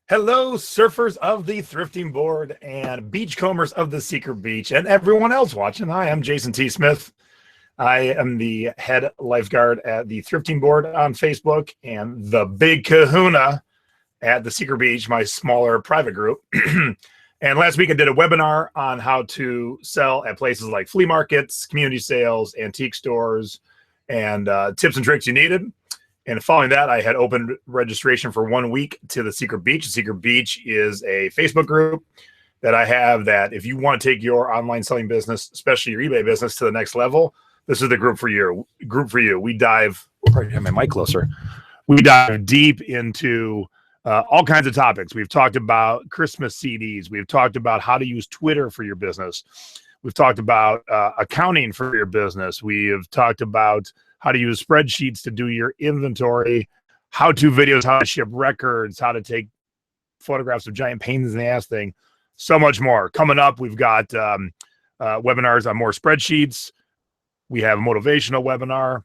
Hello, surfers of the Thrifting Board and beachcombers of the Secret Beach and everyone else watching. Hi, I'm Jason T. Smith. I am the head lifeguard at the Thrifting Board on Facebook and the big kahuna at the Secret Beach, my smaller private group. And last week I did a webinar on how to sell at places like flea markets, community sales, antique stores, and tips and tricks you needed. And following that, I had opened registration for 1 week to the Secret Beach. The Secret Beach is a Facebook group that I have that if you want to take your online selling business, especially your eBay business, to the next level, this is the group for you. We dive, I'll probably have my mic closer. We dive deep into all kinds of topics. We've talked about Christmas CDs. We've talked about how to use Twitter for your business. We've talked about accounting for your business. We have talked about how to use spreadsheets to do your inventory, how-to videos, how to ship records, how to take photographs of giant pains in the ass thing, so much more. Coming up, we've got webinars on more spreadsheets. We have a motivational webinar,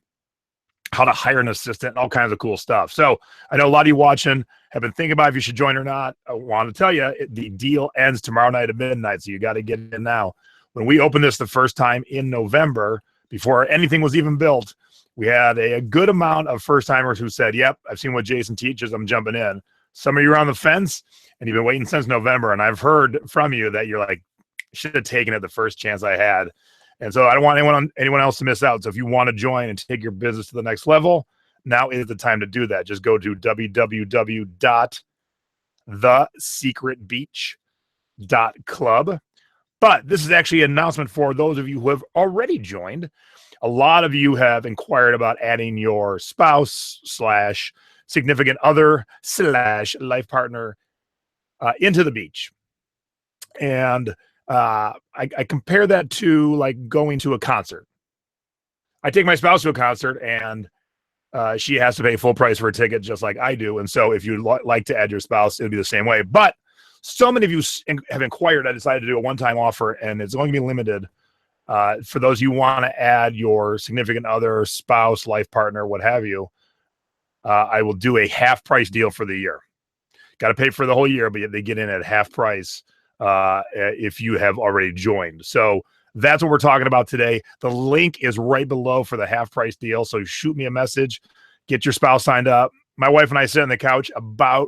how to hire an assistant, all kinds of cool stuff. So I know a lot of you watching have been thinking about if you should join or not. I want to tell you, the deal ends tomorrow night at midnight, so you got to get in now. When we opened this the first time in November, before anything was even built, we had a good amount of first-timers who said, yep, I've seen what Jason teaches, I'm jumping in. Some of you are on the fence, and you've been waiting since November, and I've heard from you that you're like, should have taken it the first chance I had. And so I don't want anyone else to miss out. So if you want to join and take your business to the next level, now is the time to do that. Just go to www.thesecretbeach.club. But this is actually an announcement for those of you who have already joined. A lot of you have inquired about adding your spouse / significant other / life partner into the beach. And I compare that to like going to a concert. I take my spouse to a concert and she has to pay full price for a ticket just like I do. And so if you'd like to add your spouse, it'll be the same way. But so many of you have inquired, I decided to do a one-time offer, and it's going to be limited. For those you want to add your significant other, spouse, life partner, what have you, I will do a half price deal for the year. Got to pay for the whole year, but they get in at half price if you have already joined. So that's what we're talking about today. The link is right below for the half price deal. So shoot me a message, get your spouse signed up. My wife and I sit on the couch about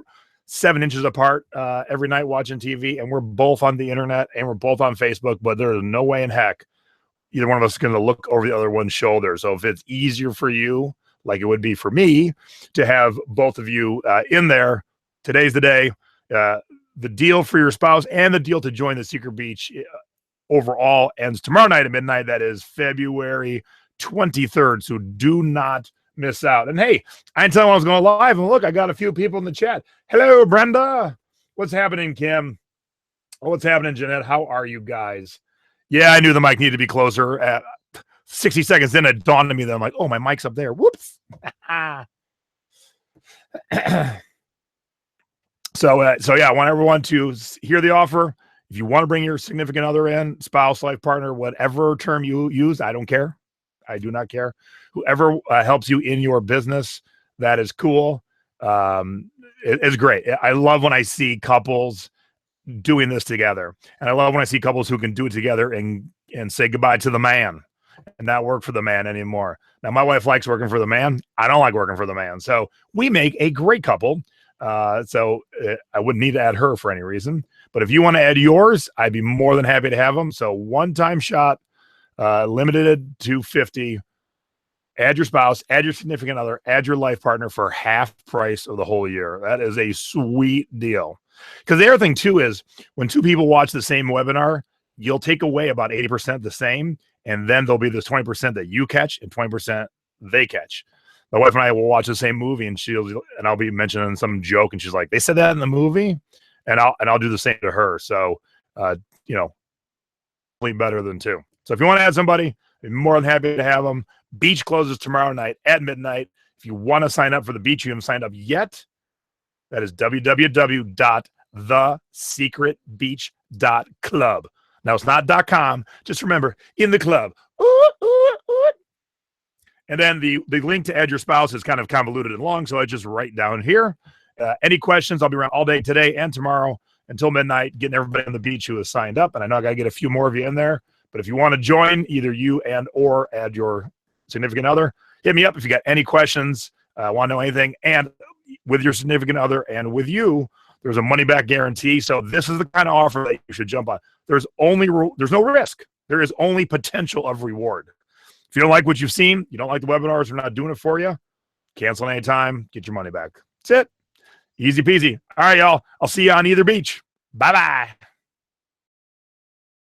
7 inches apart every night watching TV, and we're both on the internet and we're both on Facebook, but there's no way in heck either one of us is going to look over the other one's shoulder. So if it's easier for you, like it would be for me, to have both of you in there, today's the day. The deal for your spouse and the deal to join the Secret Beach overall ends tomorrow night at midnight. That is February 23rd. So do not miss out. And hey, I didn't tell you I was going live. And look, I got a few people in the chat. Hello, Brenda. What's happening, Kim? What's happening, Jeanette? How are you guys? Yeah, I knew the mic needed to be closer. At 60 seconds in, it dawned on me that I'm like, oh, my mic's up there. Whoops. So yeah, I want everyone to hear the offer. If you want to bring your significant other in, spouse, life partner, whatever term you use, I don't care. I do not care. Whoever helps you in your business, that is cool. It's great. I love when I see couples doing this together. And I love when I see couples who can do it together and say goodbye to the man and not work for the man anymore. Now, my wife likes working for the man. I don't like working for the man. So we make a great couple. So I wouldn't need to add her for any reason. But if you want to add yours, I'd be more than happy to have them. So one-time shot, limited to 50. Add your spouse, add your significant other, add your life partner for half price of the whole year. That is a sweet deal. Because the other thing, too, is when two people watch the same webinar, you'll take away about 80% the same, and then there'll be this 20% that you catch and 20% they catch. My wife and I will watch the same movie, and I'll be mentioning some joke, and she's like, "They said that in the movie," and I'll do the same to her. So, better than two. So if you want to add somebody, I'm more than happy to have them. Beach closes tomorrow night at midnight. If you want to sign up for the beach, you haven't signed up yet. That is www.thesecretbeach.club. Now, it's not .com. Just remember, in the club. Ooh, ooh, ooh. And then the link to add your spouse is kind of convoluted and long, so I just write down here. any questions, I'll be around all day today and tomorrow until midnight, getting everybody on the beach who has signed up. And I know I got to get a few more of you in there. But if you want to join, either you or add your significant other, hit me up if you got any questions, want to know anything. And with your significant other and with you, there's a money back guarantee. So this is the kind of offer that you should jump on. There's no risk. There is only potential of reward. If you don't like what you've seen, you don't like the webinars, we're not doing it for you, cancel anytime, get your money back. That's it. Easy peasy. All right, y'all. I'll see you on either beach. Bye-bye.